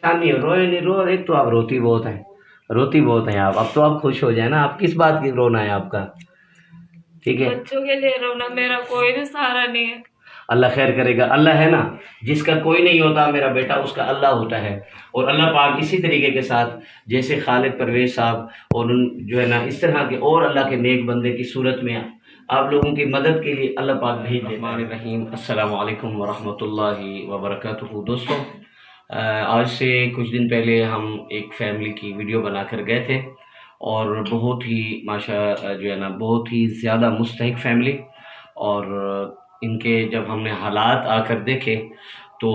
नहीं रोए नहीं रो, एक तो आप रोती बहुत हैं, रोती बहुत हैं आप। अब तो आप खुश हो जाए ना, आप किस बात की रोना है आपका? ठीक है, बच्चों के लिए रोना, मेरा कोई भी सहारा नहीं है। अल्लाह खैर करेगा। अल्लाह है ना, जिसका कोई नहीं होता मेरा बेटा, उसका अल्लाह होता है। और अल्लाह पाक इसी तरीके के साथ, जैसे खालिद परवेज साहब और उन जो है ना, इस तरह के और अल्लाह के नेक बंदे की सूरत में आप लोगों की मदद के लिए अल्लाह पाक भेज देता है। रहीम, अस्सलाम वालेकुम वरहमतुल्लाहि वबरकातुहू। दोस्तों, आज से कुछ दिन पहले हम एक फैमिली की वीडियो बनाकर गए थे, और बहुत ही माशा जो है ना, बहुत ही ज़्यादा मुस्तहिक फैमिली। और इनके जब हमने हालात आकर देखे तो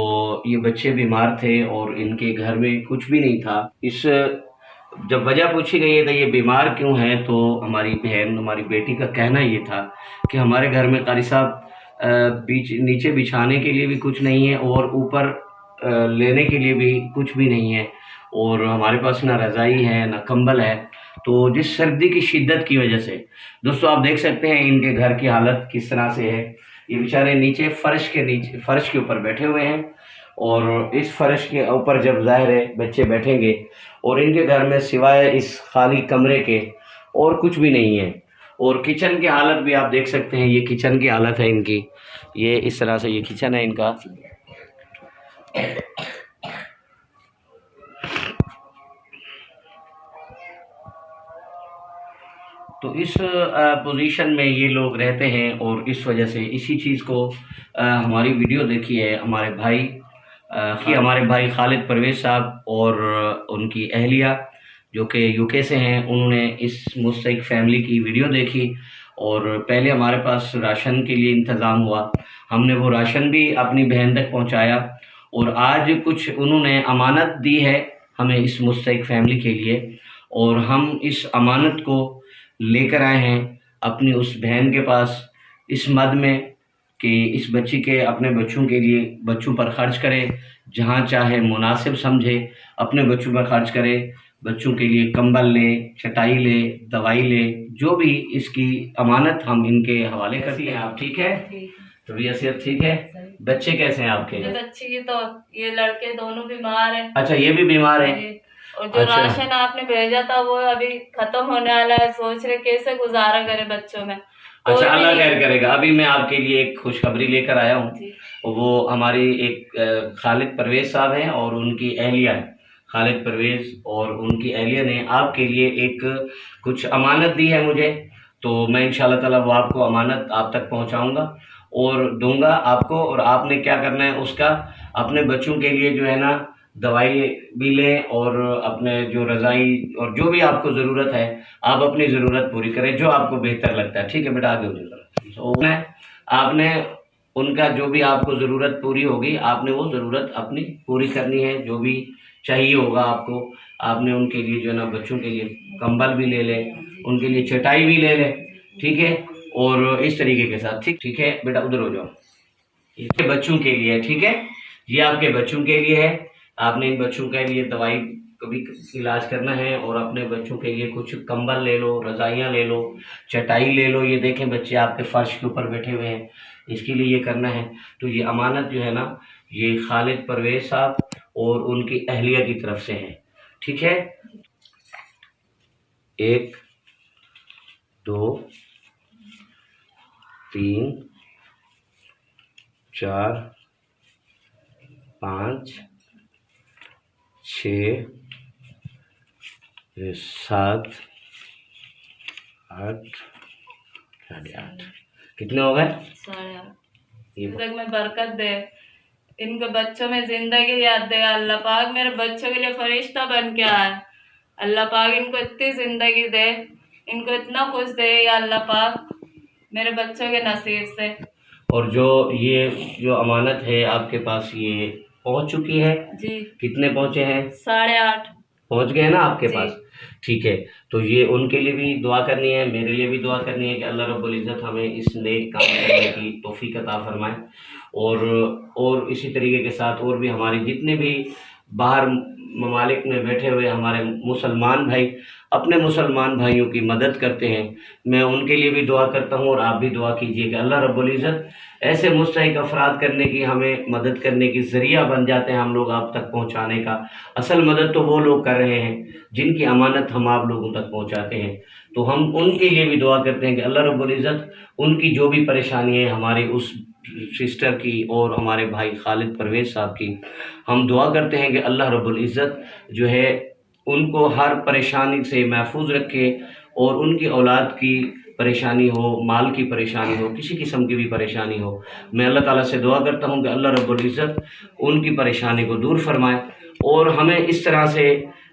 ये बच्चे बीमार थे और इनके घर में कुछ भी नहीं था। इस जब वजह पूछी गई है तो ये बीमार क्यों है, तो हमारी बहन, हमारी बेटी का कहना ये था कि हमारे घर में कारी साहब बीच नीचे बिछाने के लिए भी कुछ नहीं है और ऊपर लेने के लिए भी कुछ भी नहीं है, और हमारे पास ना रज़ाई है ना कंबल है। तो जिस सर्दी की शिद्दत की वजह से, दोस्तों आप देख सकते हैं इनके घर की हालत किस तरह से है। ये बेचारे नीचे फर्श के ऊपर बैठे हुए हैं, और इस फर्श के ऊपर जब ज़ाहिर है बच्चे बैठेंगे, और इनके घर में सिवाय इस खाली कमरे के और कुछ भी नहीं है। और किचन की हालत भी आप देख सकते हैं, ये किचन की हालत है इनकी, ये इस तरह से ये किचन है इनका। तो इस पोजीशन में ये लोग रहते हैं, और इस वजह से इसी चीज़ को हमारी वीडियो देखी है हमारे भाई खालिद परवेज साहब और उनकी अहलिया जो कि यूके से हैं, उन्होंने इस मुस्तहिक फैमिली की वीडियो देखी। और पहले हमारे पास राशन के लिए इंतज़ाम हुआ, हमने वो राशन भी अपनी बहन तक पहुंचाया, और आज कुछ उन्होंने अमानत दी है हमें इस मुस्तहिक फैमिली के लिए, और हम इस अमानत को लेकर आए हैं अपनी उस बहन के पास, इस मद में कि इस बच्ची के अपने बच्चों के लिए बच्चों पर खर्च करे, जहाँ चाहे मुनासिब समझे अपने बच्चों पर खर्च करे, बच्चों के लिए कंबल ले, चटाई ले, दवाई ले, जो भी इसकी अमानत हम इनके हवाले करती हैं। आप ठीक है? तबीयत सेहत ठीक है? बच्चे कैसे हैं आपके? बच्चे की तो ये लड़के दोनों बीमार हैं। अच्छा, ये भी बीमार है। और जो अच्छा, राशन आपने भेजा था वो अभी खत्म होने वाला है, सोच रहे कैसे गुजारा करें बच्चों में। अच्छा, अल्लाह खैर करेगा। अभी मैं आपके लिए एक खुशखबरी लेकर आया हूँ। वो हमारी एक खालिद परवेज साहब हैं और उनकी अहलिया है, खालिद परवेज और उनकी अहलिया ने आपके लिए एक कुछ अमानत दी है मुझे। तो मैं इंशाल्लाह ताला वो आपको अमानत आप तक पहुँचाऊँगा और दूंगा आपको। और आपने क्या करना है, उसका अपने बच्चों के लिए जो है ना दवाई भी लें, और अपने जो रज़ाई और जो भी आपको ज़रूरत है आप अपनी ज़रूरत पूरी करें, जो आपको बेहतर लगता है। ठीक है बेटा, आगे हो जाए। तो आपने उनका जो भी आपको ज़रूरत पूरी होगी, आपने वो ज़रूरत अपनी पूरी करनी है। जो भी चाहिए होगा आपको, आपने उनके लिए जो है ना बच्चों के लिए कंबल भी ले लें, उनके लिए चटाई भी ले लें। ठीक है, और इस तरीके के साथ। ठीक है बेटा, उधर हो जाओ। ये बच्चों के लिए, ठीक है, ये आपके बच्चों के लिए है। आपने इन बच्चों के लिए दवाई कभी इलाज करना है, और अपने बच्चों के लिए कुछ कंबल ले लो, रजाइयाँ ले लो, चटाई ले लो। ये देखें बच्चे आपके फर्श के ऊपर बैठे हुए हैं, इसके लिए ये करना है। तो ये अमानत जो है ना, ये खालिद परवेज साहब और उनकी अहलिया की तरफ से है। ठीक है, 1 2 3 4 5 6 7 8 8.5 कितने हो गए? 8.5। ये तक में बरकत दे, इनके बच्चों में जिंदगी याद दे अल्लाह पाक। मेरे बच्चों के लिए फरिश्ता बन के आए, अल्लाह पाक इनको इतनी जिंदगी दे, इनको इतना कुछ दे या अल्लाह पाक मेरे बच्चों के नसीब से। और जो अमानत है आपके पास, ये पहुंच चुकी है जी। कितने पहुंचे हैं? 8.5 पहुंच गए ना आपके पास? ठीक है, तो ये उनके लिए भी दुआ करनी है, मेरे लिए भी दुआ करनी है कि अल्लाह रब्बुल इज़्ज़त हमें इस नेक काम करने की तौफीक अता फरमाए। और इसी तरीके के साथ और भी हमारे जितने भी बाहर ममालिक में बैठे हुए हमारे मुसलमान भाई अपने मुसलमान भाइयों की मदद करते हैं, मैं उनके लिए भी दुआ करता हूँ और आप भी दुआ कीजिए कि अल्लाह रब्बुल इज़्ज़त ऐसे मुस्तहिक अफराद करने की, हमें मदद करने की ज़रिया बन जाते हैं हम लोग आप तक पहुँचाने का। असल मदद तो वो लोग कर रहे हैं जिनकी अमानत हम आप लोगों तक पहुँचाते हैं, तो हम उनके लिए भी दुआ करते हैं कि अल्लाह रब्बुल इज़्ज़त उनकी जो भी परेशानी है, हमारी उस सिस्टर की और हमारे भाई खालिद परवेज़ साहब की, हम दुआ करते हैं कि अल्लाह रब्बुल इज़्ज़त जो है उनको हर परेशानी से महफूज रखे और उनकी औलाद की परेशानी हो, माल की परेशानी हो, किसी किस्म की भी परेशानी हो, मैं अल्लाह ताला से दुआ करता हूँ कि अल्लाह रब्बुल इज़्ज़त उनकी परेशानी को दूर फरमाए और हमें इस तरह से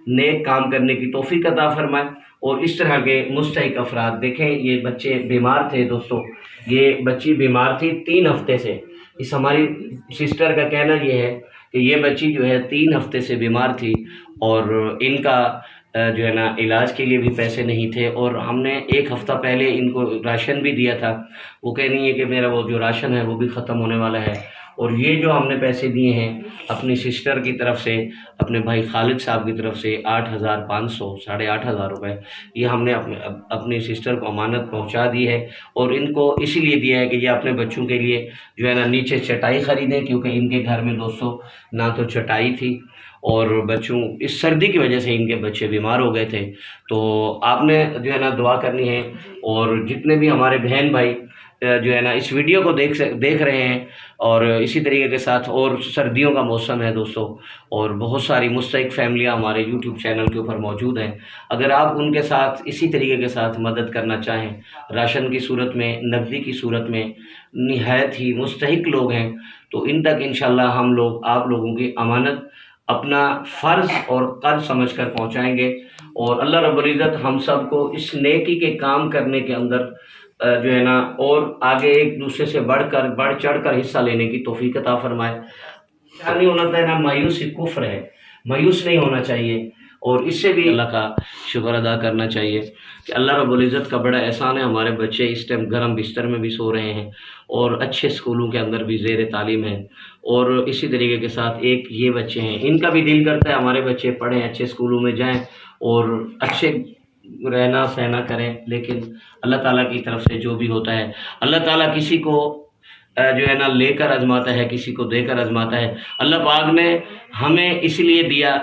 नेक काम करने की तौफीक अता फरमाए। और इस तरह के मुस्तहिक अफराद, देखें ये बच्चे बीमार थे दोस्तों, ये बच्ची बीमार थी 3 हफ्ते से। इस हमारी सिस्टर का कहना ये है कि ये बच्ची जो है 3 हफ्ते से बीमार थी और इनका जो है ना इलाज के लिए भी पैसे नहीं थे और हमने 1 हफ़्ता पहले इनको राशन भी दिया था। वो कह रही है कि मेरा वो जो राशन है वो भी ख़त्म होने वाला है और ये जो हमने पैसे दिए हैं अपनी सिस्टर की तरफ से, अपने भाई खालिद साहब की तरफ से 8,500 8,500 रुपये ये हमने अपनी सिस्टर को अमानत पहुंचा दी है और इनको इसीलिए दिया है कि ये अपने बच्चों के लिए जो है ना नीचे चटाई ख़रीदें, क्योंकि इनके घर में दोस्तों ना तो चटाई थी और बच्चों इस सर्दी की वजह से इनके बच्चे बीमार हो गए थे। तो आपने जो है ना दुआ करनी है और जितने भी हमारे बहन भाई जो है ना इस वीडियो को देख रहे हैं और इसी तरीके के साथ, और सर्दियों का मौसम है दोस्तों और बहुत सारी मुस्तहिक फैमिलियां हमारे यूट्यूब चैनल के ऊपर मौजूद हैं, अगर आप उनके साथ इसी तरीके के साथ मदद करना चाहें, राशन की सूरत में, नकदी की सूरत में, निहायत ही मुस्तहिक लोग हैं, तो इन तक इंशाल्लाह हम लोग आप लोगों की अमानत अपना फ़र्ज़ और कर्ज समझकर पहुंचाएंगे और अल्लाह रब्बुल इज़्ज़त हम सब को इस नेकी के काम करने के अंदर जो है ना और आगे एक दूसरे से बढ़ चढ़ कर हिस्सा लेने की तौफीक अता फरमाए। नहीं होना चाहिए ना, मायूसी कुफ्र है, मायूस नहीं होना चाहिए और इससे भी अल्लाह का शुक्र अदा करना चाहिए कि अल्लाह रब्बुल इज़्ज़त का बड़ा एहसान है। हमारे बच्चे इस टाइम गर्म बिस्तर में भी सो रहे हैं और अच्छे स्कूलों के अंदर भी ज़ेर तालीम है और इसी तरीके के साथ एक ये बच्चे हैं, इनका भी दिल करता है हमारे बच्चे पढ़ें, अच्छे स्कूलों में जाएं और अच्छे रहना सहना करें, लेकिन अल्लाह ताला की तरफ से जो भी होता है, अल्लाह ताला किसी को जो है ना लेकर आजमाता है, किसी को देकर आजमाता है। अल्लाह पाक ने हमें इसलिए दिया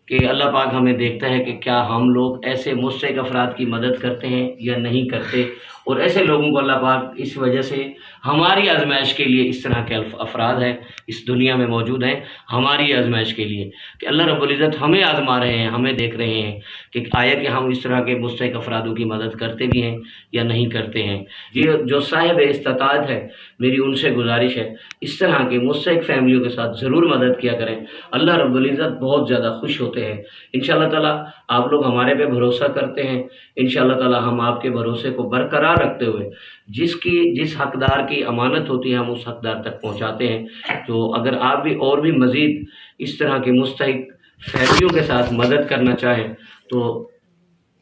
कि अल्लाह पाक हमें देखता है कि क्या हम लोग ऐसे मुस्तहिक अफराद की मदद करते हैं या नहीं करते, और ऐसे लोगों को अल्लाह पाक इस वजह से हमारी आजमाइश के लिए इस तरह के अफराद हैं इस दुनिया में मौजूद हैं, हमारी आजमाइश के लिए कि अल्लाह रब्बुल इज़्ज़त हमें आजमा रहे हैं, हमें देख रहे हैं कि आया कि हम इस तरह के मुस्तहिक अफरादों की मदद करते भी हैं या नहीं करते हैं। ये जो साहिब इस्ताताअत है, मेरी उनसे गुजारिश है इस तरह के मुस्तहिक फैमिलियों के साथ ज़रूर मदद किया करें, अल्लाह रब्बुल इज़्ज़त बहुत ज़्यादा खुश होते हैं। इंशाअल्लाह ताला आप लोग हमारे पे भरोसा करते हैं, इंशाअल्लाह ताला हम आपके भरोसे को बरकरार रखते हुए जिस हकदार की अमानत होती है हम उस हकदार तक पहुंचाते हैं। तो अगर आप भी और भी मज़ीद इस तरह के मुस्तहिक फैमिलियों के साथ मदद करना चाहें तो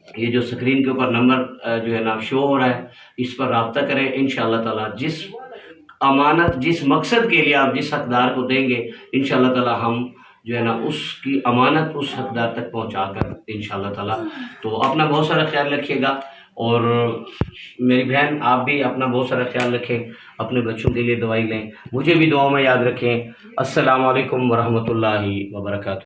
ये जो स्क्रीन के ऊपर नंबर जो है ना शो हो रहा है, इस पर रब्ता करें। इंशाअल्लाह ताला जिस अमानत, जिस मकसद के लिए आप जिस हकदार को देंगे, इंशाअल्लाह ताला हम जो है ना उसकी अमानत उस हकदार तक पहुंचा कर इंशाअल्लाह ताला। तो अपना बहुत सारा ख्याल रखिएगा और मेरी बहन आप भी अपना बहुत सारा ख्याल रखें, अपने बच्चों के लिए दवाई लें, मुझे भी दुआओं में याद रखें। अस्सलामु अलैकुम वरहमतुल्लाहि वबरकातुहू।